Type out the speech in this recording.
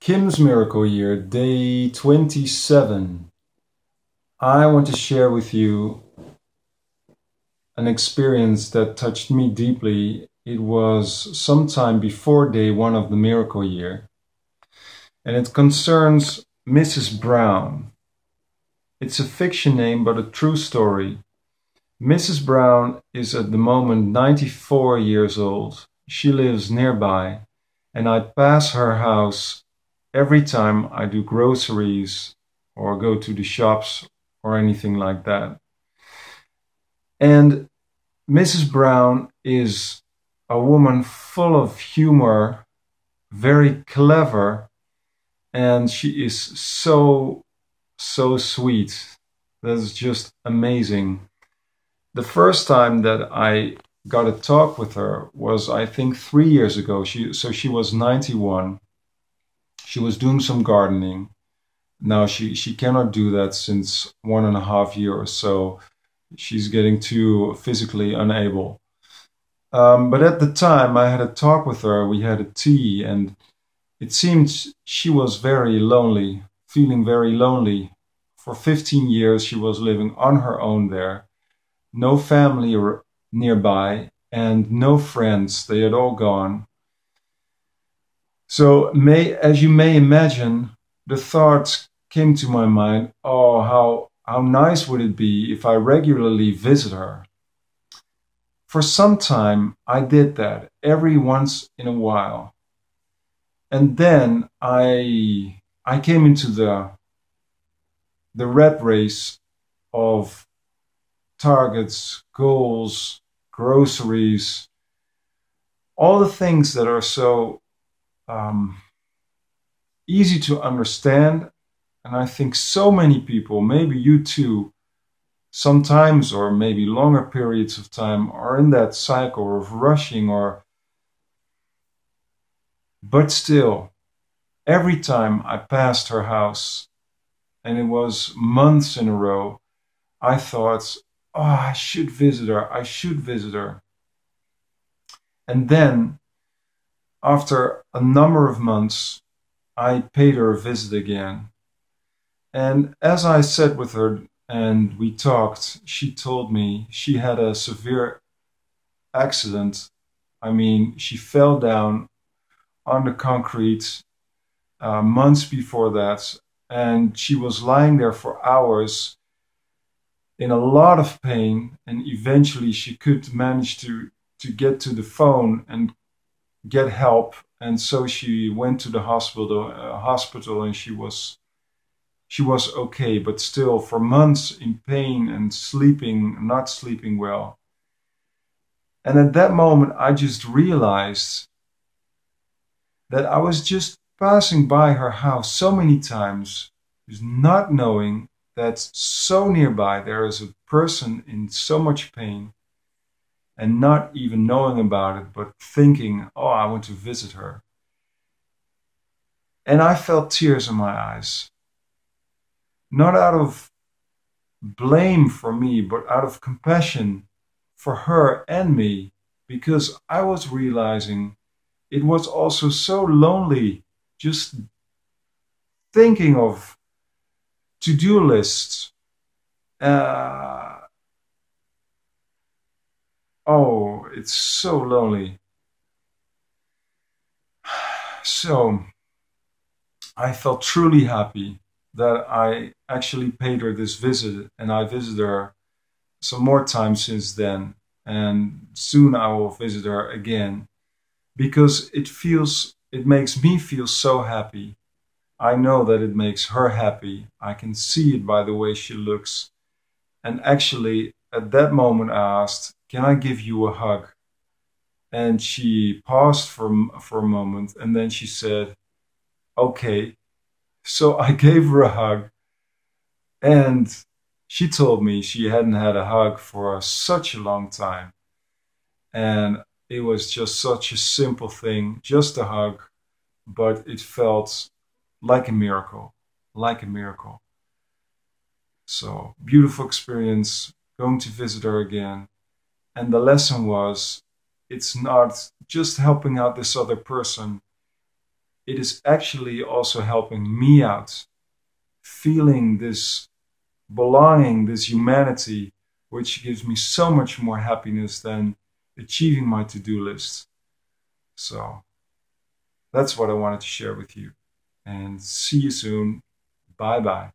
Kim's Miracle Year, day 27. I want to share with you an experience that touched me deeply. It was sometime before day one of the Miracle Year, and it concerns Mrs. Brown. It's a fiction name, but a true story. Mrs. Brown is at the moment 94 years old. She lives nearby, and I pass her house every time I do groceries or go to the shops or anything like that. And Mrs. Brown is a woman full of humor, very clever, and she is so sweet. That's just amazing. The first time that I got a talk with her was, I think, 3 years ago. She was 91. She was doing some gardening. Now she cannot do that since 1.5 years or so. She's getting too physically unable. But at the time I had a talk with her, we had a tea, and it seemed she was very lonely, feeling very lonely. For 15 years she was living on her own there. No family nearby and no friends. They had all gone. So as you may imagine, the thoughts came to my mind, oh, how nice would it be if I regularly visit her? For some time, I did that every once in a while. And then I came into the rat race of targets, goals, groceries, all the things that are so easy to understand. And I think so many people, maybe you too, sometimes or maybe longer periods of time, are in that cycle of rushing but still, every time I passed her house, and it was months in a row, I thought, oh, I should visit her, I should visit her. And then, after a number of months, I paid her a visit again. And as I sat with her and we talked, she told me she had a severe accident. I mean, she fell down on the concrete months before that, and she was lying there for hours in a lot of pain, and eventually she could manage to get to the phone and get help. And so she went to the hospital, and she was okay, but still for months in pain and not sleeping well. And at that moment, I just realized that I was just passing by her house so many times, just not knowing that so nearby there is a person in so much pain, and not even knowing about it, but thinking, oh, I want to visit her. And I felt tears in my eyes. Not out of blame for me, but out of compassion for her and me, because I was realizing it was also so lonely just thinking of to-do lists. Oh, it's so lonely. So I felt truly happy that I actually paid her this visit, and I visited her some more times since then, and soon I will visit her again, because it makes me feel so happy. I know that it makes her happy. I can see it by the way she looks. And actually, at that moment I asked, can I give you a hug? And she paused for a moment, and then she said, okay. So I gave her a hug, and she told me she hadn't had a hug for such a long time. And it was just such a simple thing, just a hug, but it felt like a miracle, like a miracle. So, beautiful experience, going to visit her again. And the lesson was, it's not just helping out this other person. it is actually also helping me out, feeling this belonging, this humanity, which gives me so much more happiness than achieving my to-do list. So that's what I wanted to share with you. And see you soon. Bye bye.